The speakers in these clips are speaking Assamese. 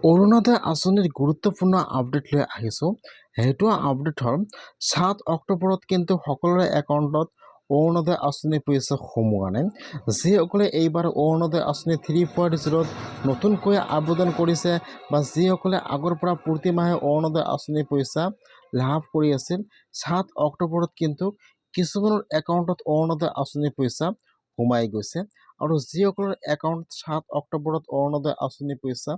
অৰুণোদয় আঁচনিৰ গুৰুত্বপূৰ্ণ আপডেট লৈ আহিছোঁ। সেইটো আপডেট হ'ল 7 অক্টোবৰত কিন্তু সকলোৰে একাউণ্টত অৰুণোদয় আঁচনি পইচা সোমোৱা নাই। যিসকলে এইবাৰ অৰুণোদয় আঁচনি 3.0ত নতুনকৈ আবেদন কৰিছে বা যিসকলে আগৰ পৰা প্ৰতি মাহে অৰুণোদয় আঁচনি পইচা লাভ কৰি আছিল, 7 অক্টোবৰত কিন্তু কিছুমানৰ একাউণ্টত অৰুণোদয় আঁচনি পইচা সোমাই গৈছে। আৰু যিসকলৰ একাউণ্টত 7 অক্টোবৰত অৰুণোদয় আঁচনি পইচা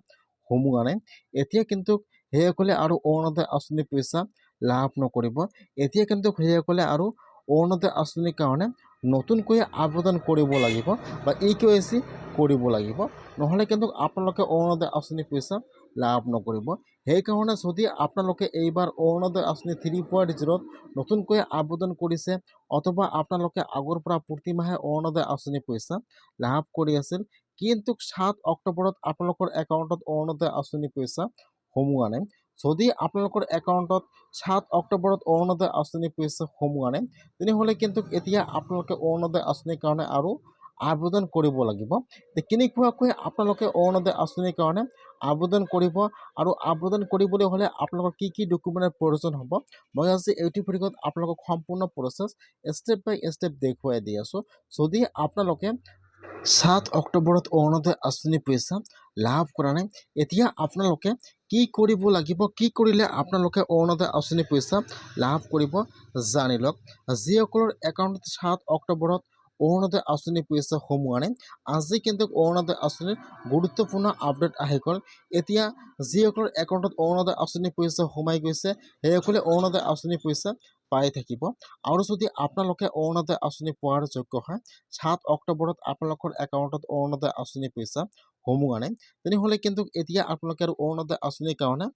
সোমোৱা নাই, এতিয়া কিন্তু সেইসকলে আৰু অৰুণোদয় আঁচনি পইচা লাভ নকৰিব। এতিয়া কিন্তু সেইসকলে আৰু অৰুণোদয় আঁচনিৰ কাৰণে নতুনকৈ আবেদন কৰিব লাগিব বা EKYC কৰিব লাগিব, নহ'লে কিন্তু আপোনালোকে অৰুণোদয় আঁচনি পইচা লাভ নকৰিব। সেইকাৰণে যদি আপোনালোকে এইবাৰ অৰুণোদয় আঁচনি 3.0ত নতুনকৈ আবেদন কৰিছে অথবা আপোনালোকে আগৰ পৰা প্ৰতি মাহে অৰুণোদয় আঁচনি পইচা লাভ কৰি আছিল, কিন্তু 7 অক্টোবৰত আপোনালোকৰ একাউণ্টত অৰুণোদয় আঁচনি পইচা সোমোৱা নাই। যদি আপোনালোকৰ একাউণ্টত 7 অক্টোবৰত অৰুণোদয় আঁচনি পইচা সোমোৱা নাই, তেনেহ'লে কিন্তু এতিয়া আপোনালোকে অৰুণোদয় আঁচনিৰ কাৰণে আৰু আবেদন কৰিব লাগিব। কেনেকুৱাকৈ আপোনালোকে অৰুণোদয় আঁচনিৰ কাৰণে আবেদন কৰিব আৰু আবেদন কৰিবলৈ হ'লে আপোনালোকৰ কি কি ডকুমেণ্টৰ প্ৰয়োজন হ'ব, মই আজি এইটো ভিডিঅ'ত আপোনালোকক সম্পূৰ্ণ প্ৰচেছ ষ্টেপ বাই ষ্টেপ দেখুৱাই দি আছোঁ। যদি আপোনালোকে 7 অক্টোবৰত অৰুণোদয় আঁচনি পইচা লাভ কৰা নাই, এতিয়া আপোনালোকে কি কৰিব লাগিব, কি কৰিলে আপোনালোকে অৰুণোদয় আঁচনি পইচা লাভ কৰিব জানি লওক। যিসকলৰ একাউণ্টত 7 অক্টোবৰত অৰুণোদয় আঁচনি পইচা সোমোৱা নাই, আজি কিন্তু অৰুণোদয় আঁচনিৰ গুৰুত্বপূৰ্ণ আপডেট আহি গ'ল। এতিয়া যিসকলৰ একাউণ্টত অৰুণোদয় আঁচনি পইচা সোমাই গৈছে, সেইসকলে অৰুণোদয় আঁচনি পইচা পাই থাকিব। আৰু যদি আপোনালোকে অৰুণোদয় আঁচনি পোৱাৰ যোগ্য হয়, 7 অক্টোবৰত আপোনালোকৰ একাউণ্টত অৰুণোদয় আঁচনি পইচা সোমোৱা নাই, তেনেহ'লে কিন্তু এতিয়া আপোনালোকে আৰু অৰুণোদয় আঁচনিৰ কাৰণে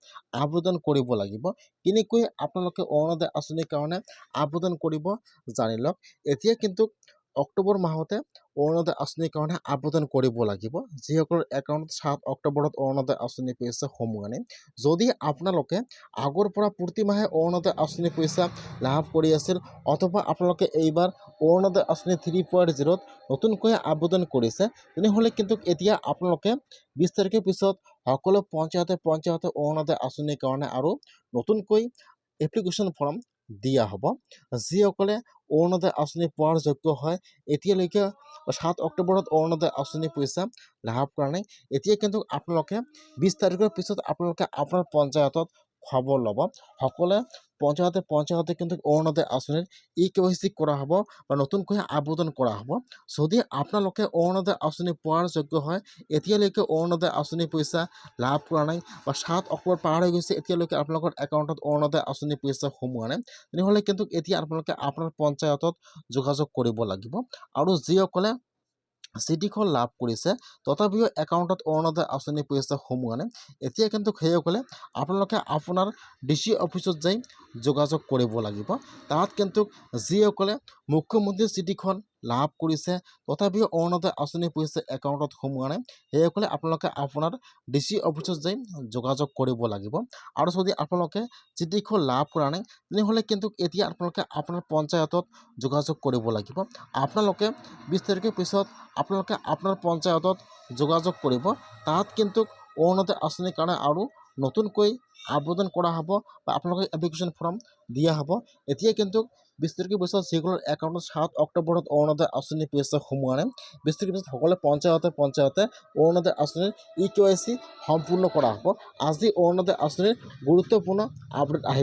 আবেদন কৰিব লাগিব। কেনেকৈ আপোনালোকে অৰুণোদয় আঁচনিৰ কাৰণে আবেদন কৰিব জানি লওক। এতিয়া কিন্তু অক্টোবৰ মাহতে অৰুণোদয় আঁচনিৰ কাৰণে আবেদন কৰিব লাগিব, যিসকলৰ একাউণ্টত 7 অক্টোবৰত অৰুণোদয় আঁচনি পইচা সোমোৱা নাই। যদি আপোনালোকে আগৰ পৰা প্ৰতি মাহে অৰুণোদয় আঁচনি পইচা লাভ কৰি আছিল অথবা আপোনালোকে এইবাৰ অৰুণোদয় আঁচনি 3.0ত নতুনকৈ আবেদন কৰিছে, তেনেহ'লে কিন্তু এতিয়া আপোনালোকে 20 তাৰিখৰ পিছত সকলো পঞ্চায়তে অৰুণোদয় আঁচনিৰ কাৰণে আৰু নতুনকৈ এপ্লিকেশ্যন ফৰ্ম দিয়া হ'ব। যিসকলে অৰুণোদয় আঁচনি পোৱাৰ যোগ্য হয়, এতিয়ালৈকে 7 অক্টোবৰত অৰুণোদয় আঁচনি পইচা লাভ কৰা নাই, এতিয়া কিন্তু আপোনালোকে 20 তাৰিখৰ পিছত আপোনালোকে আপোনাৰ পঞ্চায়তত খবৰ ল'ব। সকলোৱে পঞ্চায়তে কিন্তু অৰুণোদয় আঁচনিৰ EKYC কৰা হ'ব বা নতুনকৈ আবেদন কৰা হ'ব। যদি আপোনালোকে অৰুণোদয় আঁচনি পোৱাৰ যোগ্য হয়, এতিয়ালৈকে অৰুণোদয় আঁচনি পইচা লাভ কৰা নাই বা 7 অক্টোবৰ পাৰ হৈ গৈছে, এতিয়ালৈকে আপোনালোকৰ একাউণ্টত অৰুণোদয় আঁচনি পইচা সোমোৱা নাই, তেনেহ'লে কিন্তু এতিয়া আপোনালোকে আপোনাৰ পঞ্চায়তত যোগাযোগ কৰিব লাগিব। আৰু যিসকলে চিঠিখন লাভ কৰিছে তথাপিও একাউণ্টত অৰুণোদয় আঁচনি পইচা সোমোৱা নাই, এতিয়া কিন্তু সেইসকলে আপোনালোকে আপোনাৰ DC অফিচত যাই যোগাযোগ কৰিব লাগিব। তাত কিন্তু যিসকলে মুখ্যমন্ত্ৰীৰ চিঠিখন লাভ কৰিছে তথাপিও অৰুণোদয় আঁচনি পইচা একাউণ্টত সোমোৱা নাই, সেইসকলে আপোনালোকে আপোনাৰ DC অফিচত যাই যোগাযোগ কৰিব লাগিব। আৰু যদি আপোনালোকে চিঠিখন লাভ কৰা নাই, তেনেহ'লে কিন্তু এতিয়া আপোনালোকে আপোনাৰ পঞ্চায়তত যোগাযোগ কৰিব লাগিব। আপোনালোকে 20 তাৰিখৰ পিছত আপোনালোকে আপোনাৰ পঞ্চায়তত যোগাযোগ কৰিব। তাত কিন্তু অৰুণোদয় আঁচনিৰ কাৰণে আৰু নতুনকৈ আবেদন কৰা হ'ব বা আপোনালোকে এপ্লিকেশ্যন ফৰ্ম দিয়া হ'ব। এতিয়া কিন্তু 20 তাৰিখৰ পিছত যিসকলৰ একাউণ্টত 7 অক্টোবৰত অৰুণোদয় আঁচনি পইচা সোমোৱা নাই, 20 তাৰিখৰ পিছত সকলোৱে পঞ্চায়তে অৰুণোদয় আঁচনিৰ EKYC সম্পূৰ্ণ কৰা হ'ব। আজি অৰুণোদয় আঁচনিৰ গুৰুত্বপূৰ্ণ আপডেট আহি